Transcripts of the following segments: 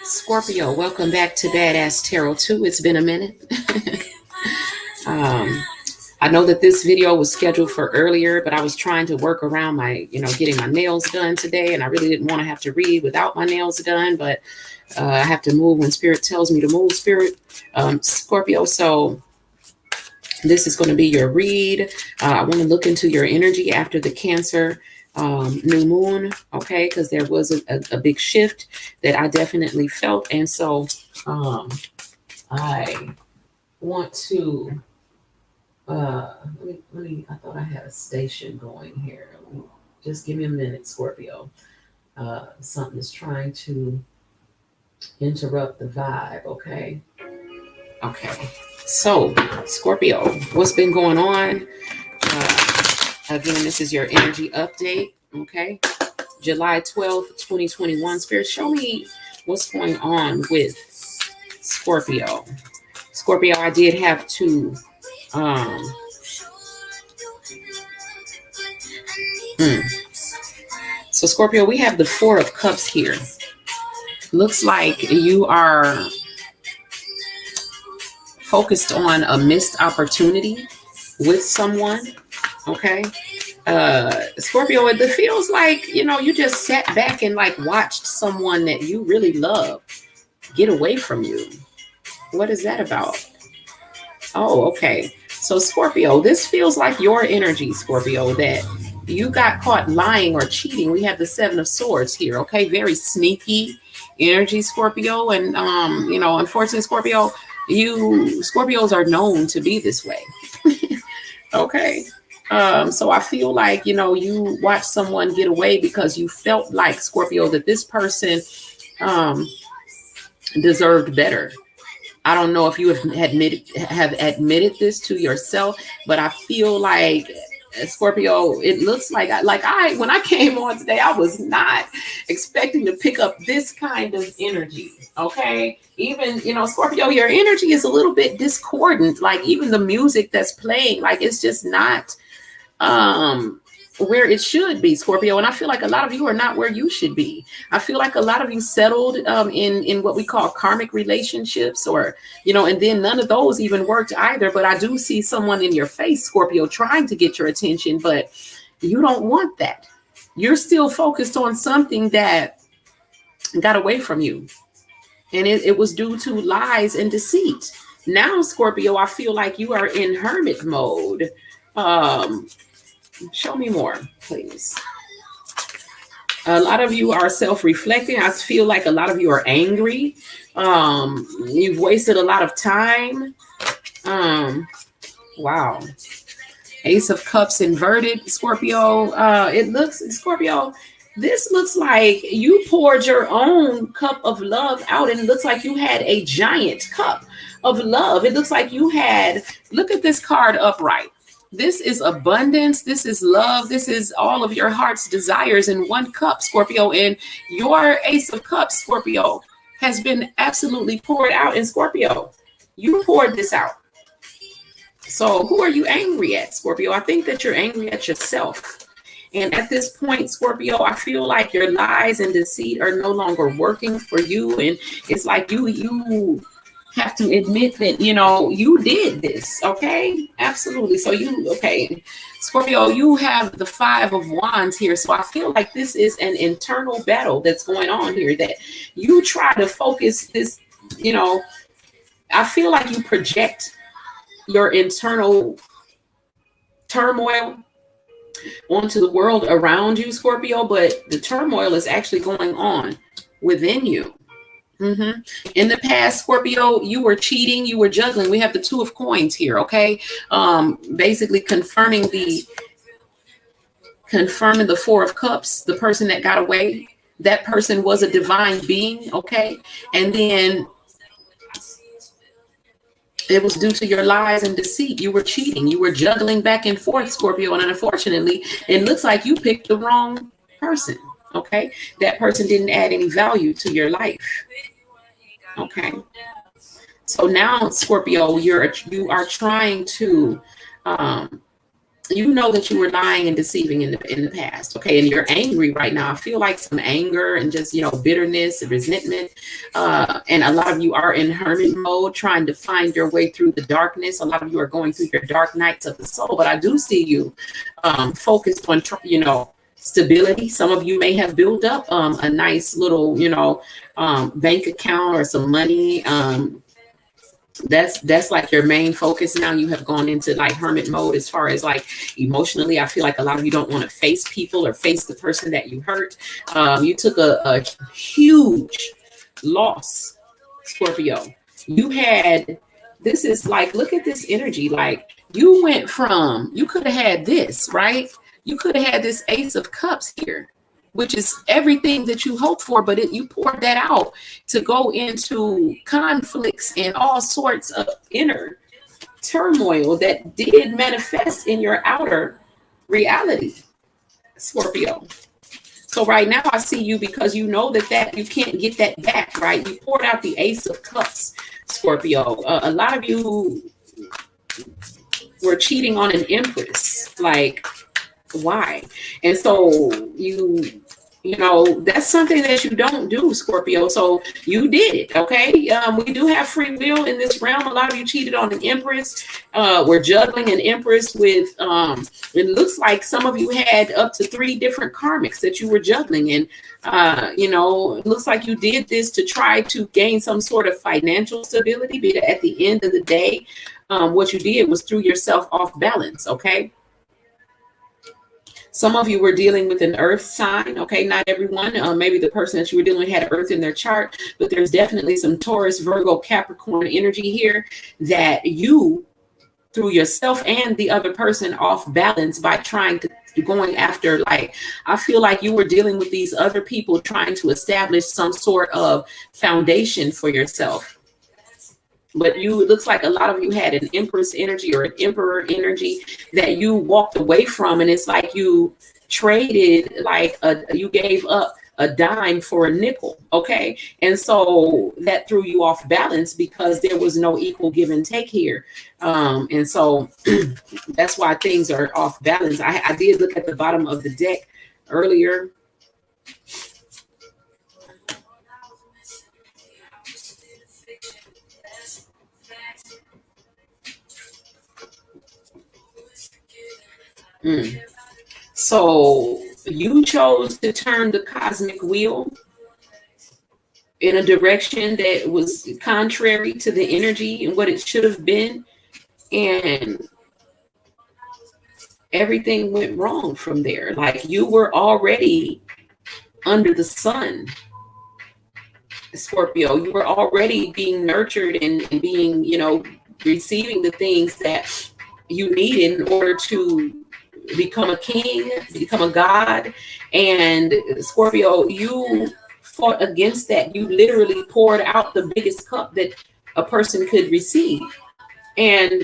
Scorpio, welcome back to Badass Tarot 2. It's been a minute. I know that this video was scheduled for earlier, but I was trying to work around my, getting my nails done today. And I really didn't want to have to read without my nails done, but I have to move when Spirit tells me to move, Scorpio. So this is going to be your read. I want to look into your energy after the Cancer new moon, okay, because there was a big shift that I definitely felt. And so I want to let me I thought I had a station going here. Just give me a minute, Scorpio. Something is trying to interrupt the vibe. Okay. So Scorpio, what's been going on? Again, this is your energy update. Okay. July 12th, 2021. Spirit, show me what's going on with Scorpio. Scorpio, I did have to So Scorpio, we have the Four of Cups here. Looks like you are focused on a missed opportunity with someone. Okay. Scorpio, it feels like, you just sat back and like watched someone that you really love get away from you. What is that about? Oh, okay. So Scorpio, this feels like your energy, Scorpio, that you got caught lying or cheating. We have the Seven of Swords here. Okay. Very sneaky energy, Scorpio. And, unfortunately, Scorpio, Scorpios are known to be this way. Okay. So I feel like, you watched someone get away because you felt like, Scorpio, that this person deserved better. I don't know if you have admitted this to yourself, but I feel like, Scorpio, it looks like when I came on today, I was not expecting to pick up this kind of energy. Okay. Even, Scorpio, your energy is a little bit discordant. Like even the music that's playing, like it's just not where it should be, Scorpio. And I feel like a lot of you are not where you should be. I feel like a lot of you settled in what we call karmic relationships, or, and then none of those even worked either. But I do see someone in your face, Scorpio, trying to get your attention, but you don't want that. You're still focused on something that got away from you. And it was due to lies and deceit. Now, Scorpio, I feel like you are in hermit mode. Show me more, please. A lot of you are self-reflecting. I feel like a lot of you are angry. You've wasted a lot of time. Wow. Ace of Cups inverted, Scorpio. Scorpio, this looks like you poured your own cup of love out, and it looks like you had a giant cup of love. It looks like you had, look at this card upright. This is abundance. This is love. This is all of your heart's desires in one cup, Scorpio. And your Ace of Cups, Scorpio, has been absolutely poured out in Scorpio. You poured this out. So who are you angry at, Scorpio? I think that you're angry at yourself. And at this point, Scorpio, I feel like your lies and deceit are no longer working for you. And it's like you have to admit that, you did this. Okay. Absolutely. So Scorpio, you have the Five of Wands here. So I feel like this is an internal battle that's going on here, that you try to focus this, I feel like you project your internal turmoil onto the world around you, Scorpio, but the turmoil is actually going on within you. In the past, Scorpio, you were cheating, you were juggling. We have the Two of Coins here, okay? Basically confirming the Four of Cups, the person that got away. That person was a divine being, okay? And then it was due to your lies and deceit. You were cheating. You were juggling back and forth, Scorpio. And unfortunately, it looks like you picked the wrong person. Okay. That person didn't add any value to your life. Okay. So now, Scorpio, you are trying to, um, you know that you were lying and deceiving in the past, okay, and you're angry right now. I feel like some anger and just, you know, bitterness and resentment, and a lot of you are in hermit mode, trying to find your way through the darkness. A lot of you are going through your dark nights of the soul, but I do see you focused on, you know, stability. Some of you may have built up a nice little, you know, bank account or some money. That's like your main focus now. You have gone into like hermit mode as far as like emotionally. I feel like a lot of you don't want to face people or face the person that you hurt. You took a huge loss, Scorpio. You had, this is like, look at this energy. Like you went from, you could have had this, right? You could have had this Ace of Cups here, which is everything that you hope for, but you poured that out to go into conflicts and all sorts of inner turmoil that did manifest in your outer reality, Scorpio. So right now I see you, because you know that you can't get that back, right? You poured out the Ace of Cups, Scorpio. A lot of you were cheating on an Empress, like, why? And so you know, that's something that you don't do, Scorpio. So you did it, okay? We do have free will in this realm. A lot of you cheated on an Empress. We're juggling an Empress with, it looks like some of you had up to 3 different karmics that you were juggling. And, you know, it looks like you did this to try to gain some sort of financial stability. But at the end of the day, what you did was threw yourself off balance, okay? Some of you were dealing with an earth sign, okay? Not everyone. Maybe the person that you were dealing with had earth in their chart, but there's definitely some Taurus, Virgo, Capricorn energy here that you threw yourself and the other person off balance by trying to going after, like, I feel like you were dealing with these other people trying to establish some sort of foundation for yourself. But you, it looks like a lot of you had an Empress energy or an Emperor energy that you walked away from. And it's like you traded, like you gave up a dime for a nickel. Okay. And so that threw you off balance because there was no equal give and take here. And so that's why things are off balance. I did look at the bottom of the deck earlier. So you chose to turn the cosmic wheel in a direction that was contrary to the energy and what it should have been. And everything went wrong from there. Like you were already under the sun, Scorpio. You were already being nurtured and being, you know, receiving the things that you need in order to become a king, become a god. And Scorpio, you fought against that. You literally poured out the biggest cup that a person could receive. And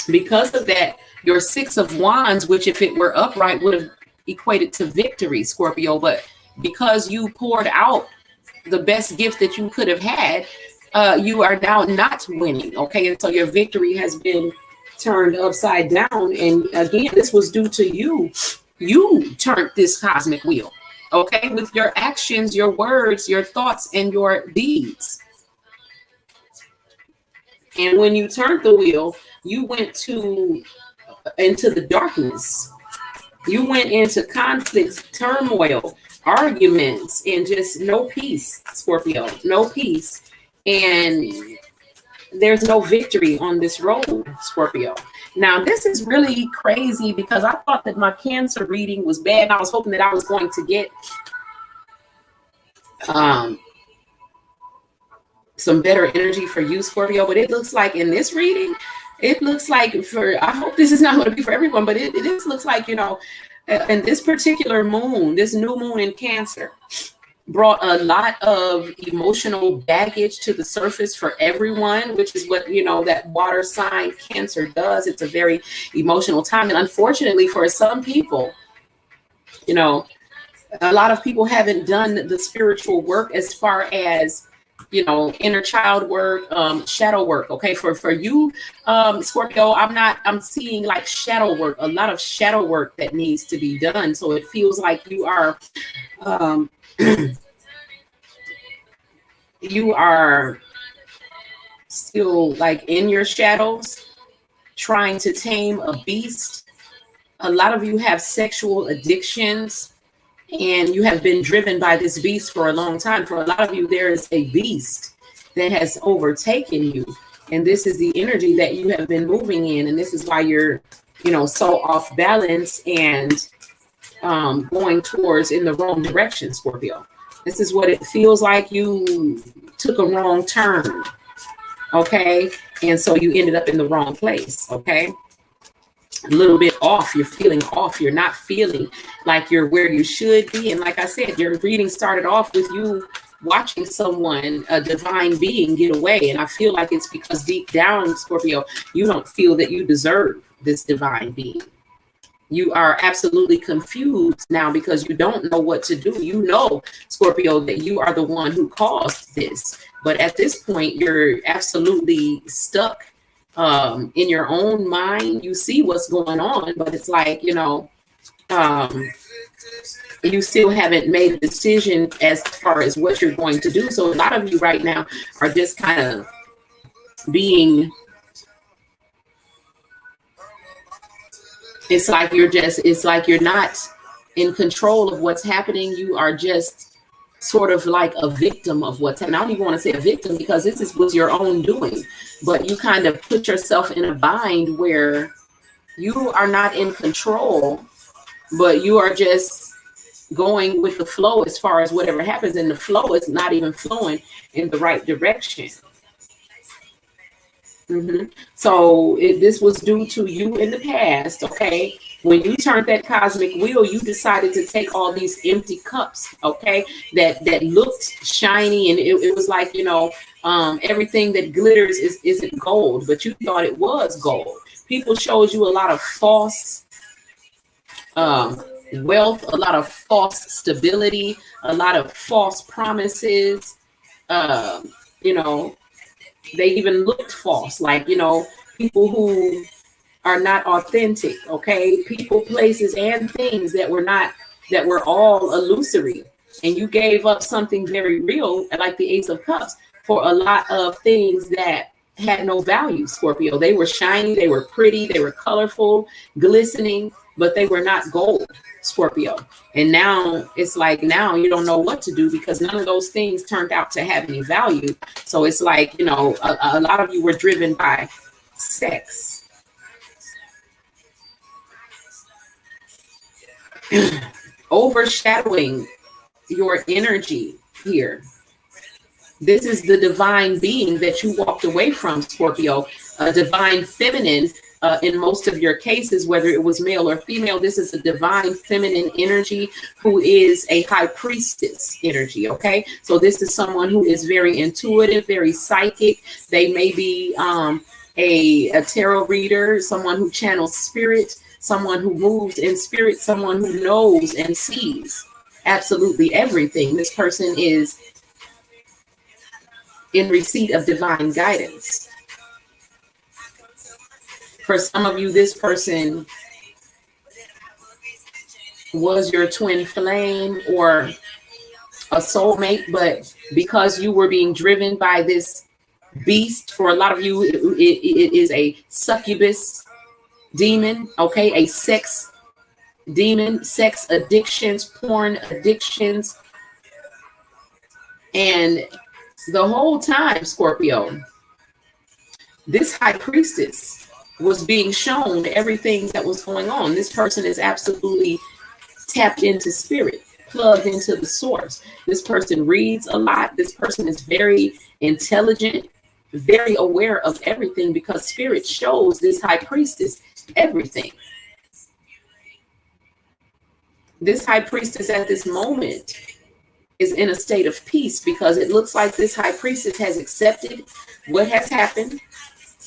because of that, your 6 of Wands, which if it were upright would have equated to victory, Scorpio, but because you poured out the best gift that you could have had, you are now not winning. Okay, and so your victory has been turned upside down. And again, this was due to you. You turned this cosmic wheel, okay, with your actions, your words, your thoughts, and your deeds. And when you turned the wheel, you went into the darkness. You went into conflicts, turmoil, arguments, and just no peace, Scorpio, no peace. And there's no victory on this road, Scorpio. Now, this is really crazy because I thought that my Cancer reading was bad. I was hoping that I was going to get some better energy for you, Scorpio. But it looks like in this reading, it looks like for, I hope this is not going to be for everyone, but it just looks like, you know, in this particular moon, this new moon in Cancer, brought a lot of emotional baggage to the surface for everyone, which is what, you know, that water sign Cancer does. It's a very emotional time. And unfortunately for some people, you know, a lot of people haven't done the spiritual work as far as inner child work, shadow work. Okay, for you, Scorpio, I'm seeing like shadow work, a lot of shadow work that needs to be done. So it feels like you are, um, you are still like in your shadows, trying to tame a beast. A lot of you have sexual addictions, and you have been driven by this beast for a long time. For a lot of you, there is a beast that has overtaken you, and this is the energy that you have been moving in, and this is why you're, so off balance and going towards in the wrong direction, Scorpio. This is what it feels like. You took a wrong turn, okay, and so you ended up in the wrong place, okay. A little bit off, you're feeling off, you're not feeling like you're where you should be. And like I said, your reading started off with you watching someone, a divine being, get away. And I feel like it's because deep down, Scorpio, you don't feel that you deserve this divine being. You are absolutely confused now because you don't know what to do. You know, Scorpio, that you are the one who caused this, but at this point you're absolutely stuck in your own mind. You see what's going on, but it's like, you still haven't made a decision as far as what you're going to do. So a lot of you right now are just kind of being, it's like you're not in control of what's happening. You are just sort of like a victim of what's happening. I don't even want to say a victim because was your own doing, but you kind of put yourself in a bind where you are not in control, but you are just going with the flow as far as whatever happens, and the flow is not even flowing in the right direction. So this was due to you in the past, okay? When you turned that cosmic wheel, you decided to take all these empty cups, okay, that looked shiny, and it was like, everything that glitters isn't gold, but you thought it was gold. People showed you a lot of false wealth, a lot of false stability, a lot of false promises. You know, they even looked false, like, people who are not authentic, okay? People, places, and things that were all illusory. And you gave up something very real, like the Ace of Cups, for a lot of things that had no value, Scorpio. They were shiny, they were pretty, they were colorful, glistening, but they were not gold, Scorpio. And now it's like, now you don't know what to do because none of those things turned out to have any value. So it's like, a lot of you were driven by sex. Overshadowing your energy here. This is the divine being that you walked away from, Scorpio, a divine feminine. In most of your cases, whether it was male or female, this is a divine feminine energy who is a high priestess energy, okay? So this is someone who is very intuitive, very psychic. They may be a tarot reader, someone who channels spirit, someone who moves in spirit, someone who knows and sees absolutely everything. This person is in receipt of divine guidance. For some of you, this person was your twin flame or a soulmate, but because you were being driven by this beast, for a lot of you, it is a succubus demon, okay? A sex demon, sex addictions, porn addictions. And the whole time, Scorpio, this high priestess was being shown everything that was going on. This person is absolutely tapped into spirit, plugged into the source. This person reads a lot. This person is very intelligent, very aware of everything because spirit shows this high priestess everything. This high priestess at this moment is in a state of peace because it looks like this high priestess has accepted what has happened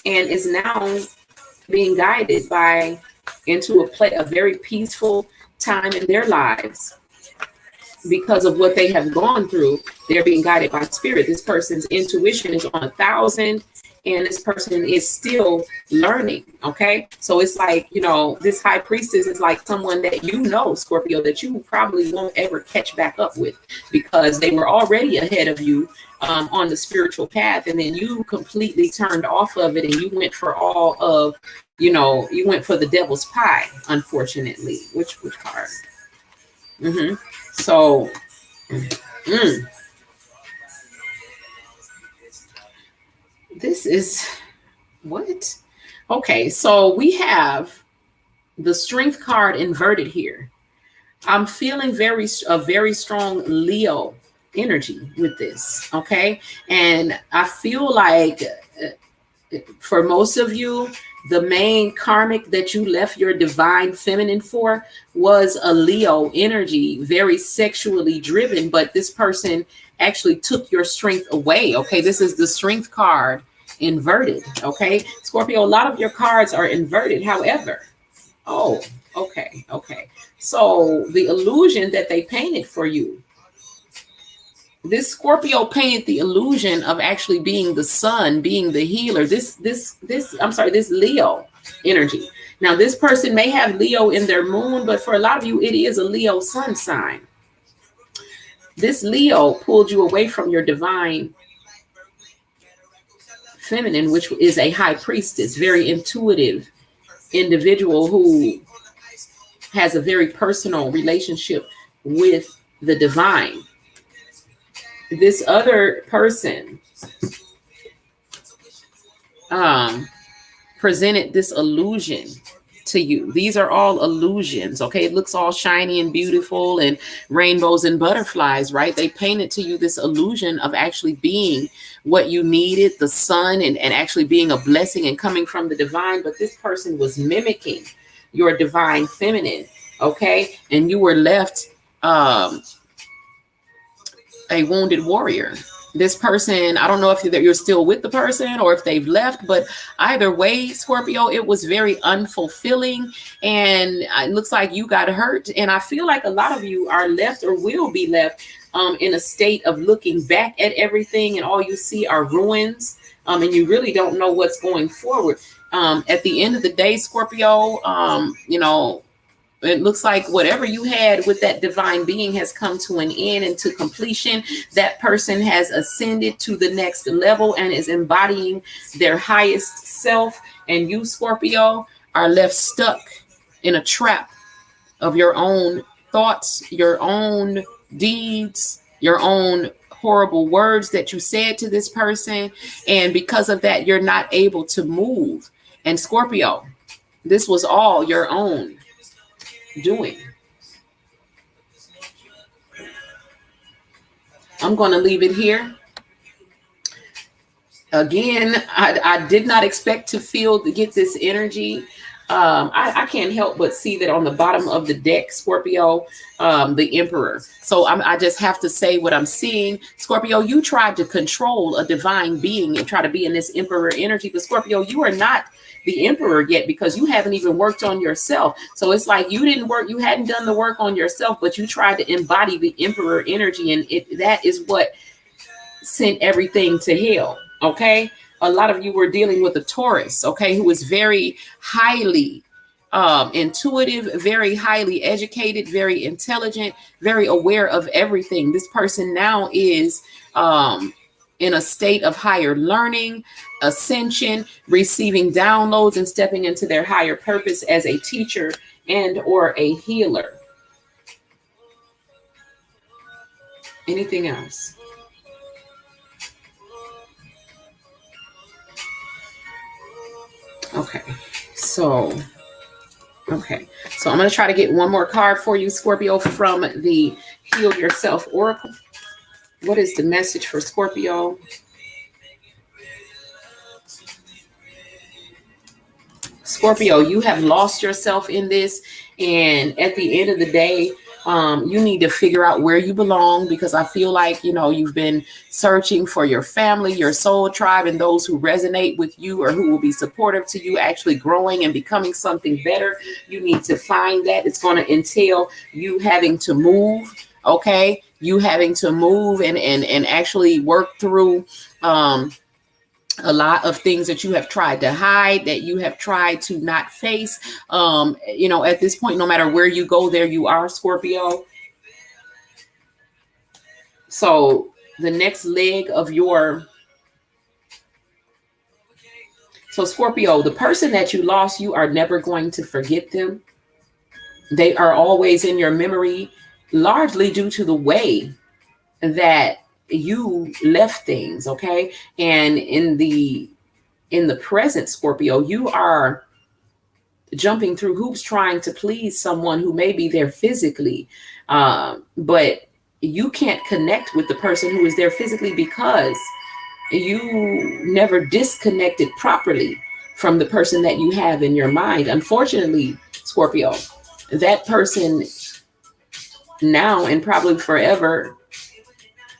and is now being guided into a very peaceful time in their lives. because of what they have gone through. They're being guided by spirit. This person's intuition is on 1,000, and this person is still learning. Okay, so it's like, you know, this high priestess is like someone that, you know, Scorpio, that you probably won't ever catch back up with, because they were already ahead of you on the spiritual path, and then you completely turned off of it, and you went for all of, you know, you went for the devil's pie, unfortunately. Which card? So this is what? Okay, so we have the strength card inverted here. I'm feeling a very strong Leo energy with this. Okay, and I feel like for most of you, the main karmic that you left your divine feminine for was a Leo energy, very sexually driven, but this person actually took your strength away. Okay, this is the strength card inverted. Okay, Scorpio, a lot of your cards are inverted. However, oh, okay. So the illusion that they painted for you, this Scorpio painted the illusion of actually being the sun, being the healer. This Leo energy. Now, this person may have Leo in their moon, but for a lot of you, it is a Leo sun sign. This Leo pulled you away from your divine feminine, which is a high priestess, very intuitive individual who has a very personal relationship with the divine. This other person presented this illusion to you. These are all illusions. Okay, it looks all shiny and beautiful and rainbows and butterflies, right? They painted to you this illusion of actually being what you needed, the sun, and actually being a blessing and coming from the divine. But this person was mimicking your divine feminine. Okay, and you were left a wounded warrior. This person, I don't know if you're still with the person or if they've left, but either way, Scorpio, it was very unfulfilling, and it looks like you got hurt. And I feel like a lot of you are left or will be left in a state of looking back at everything, and all you see are ruins, and you really don't know what's going forward. At the end of the day, Scorpio, you know, it looks like whatever you had with that divine being has come to an end and to completion. That person has ascended to the next level and is embodying their highest self. And you, Scorpio, are left stuck in a trap of your own thoughts, your own deeds, your own horrible words that you said to this person. And because of that, you're not able to move. And Scorpio, this was all your own doing. I'm going to leave it here. Again, I did not expect to get this energy. I can't help but see that on the bottom of the deck, Scorpio, the Emperor. So I just have to say what I'm seeing. Scorpio, you tried to control a divine being and try to be in this Emperor energy. But Scorpio, you are not the Emperor yet, because you haven't even worked on yourself. So it's like you hadn't done the work on yourself, but you tried to embody the Emperor energy, and that is what sent everything to hell. Okay, a lot of you were dealing with a Taurus, okay, who is very highly intuitive, very highly educated, very intelligent, very aware of everything. This person now is in a state of higher learning, ascension, receiving downloads, and stepping into their higher purpose as a teacher and or a healer. Anything else? Okay, so I'm going to try to get one more card for you, Scorpio, from the Heal Yourself Oracle. What is the message for Scorpio? Scorpio, you have lost yourself in this, and at the end of the day, you need to figure out where you belong, because I feel like, you know, you've been searching for your family, your soul tribe, and those who resonate with you or who will be supportive to you actually growing and becoming something better. You need to find that. It's going to entail you having to move. Okay. You having to move and actually work through a lot of things that you have tried to hide, that you have tried to not face. At this point, no matter where you go, there you are, Scorpio. So the next leg of your so Scorpio, the person that you lost, you are never going to forget them. They are always in your memory, largely due to the way that you left things. Okay. And in the present, Scorpio, you are jumping through hoops trying to please someone who may be there physically, but you can't connect with the person who is there physically because you never disconnected properly from the person that you have in your mind. Unfortunately, Scorpio, that person now and probably forever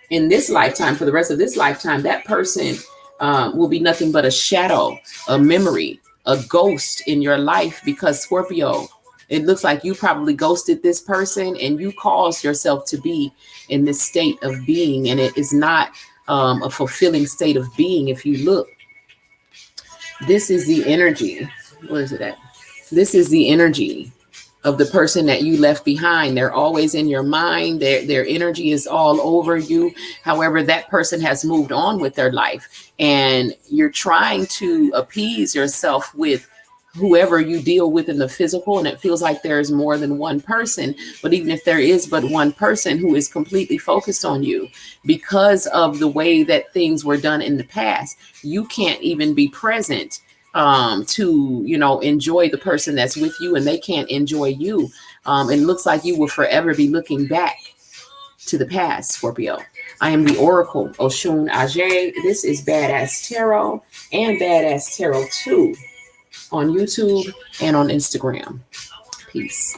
in this lifetime, for the rest of this lifetime, that person will be nothing but a shadow, a memory, a ghost in your life, because Scorpio, it looks like you probably ghosted this person and you caused yourself to be in this state of being. And it is not a fulfilling state of being. If you look, this is the energy. Where is it at? This is the energy of the person that you left behind. They're always in your mind. Their energy is all over you. However, that person has moved on with their life, and you're trying to appease yourself with whoever you deal with in the physical, and it feels like there's more than one person. But even if there is but one person who is completely focused on you, because of the way that things were done in the past, you can't even be present to enjoy the person that's with you, and they can't enjoy you. It looks like you will forever be looking back to the past, Scorpio. I am the Oracle, Oshun Ajay. This is Badass Tarot and Badass Tarot 2 on YouTube and on Instagram. Peace.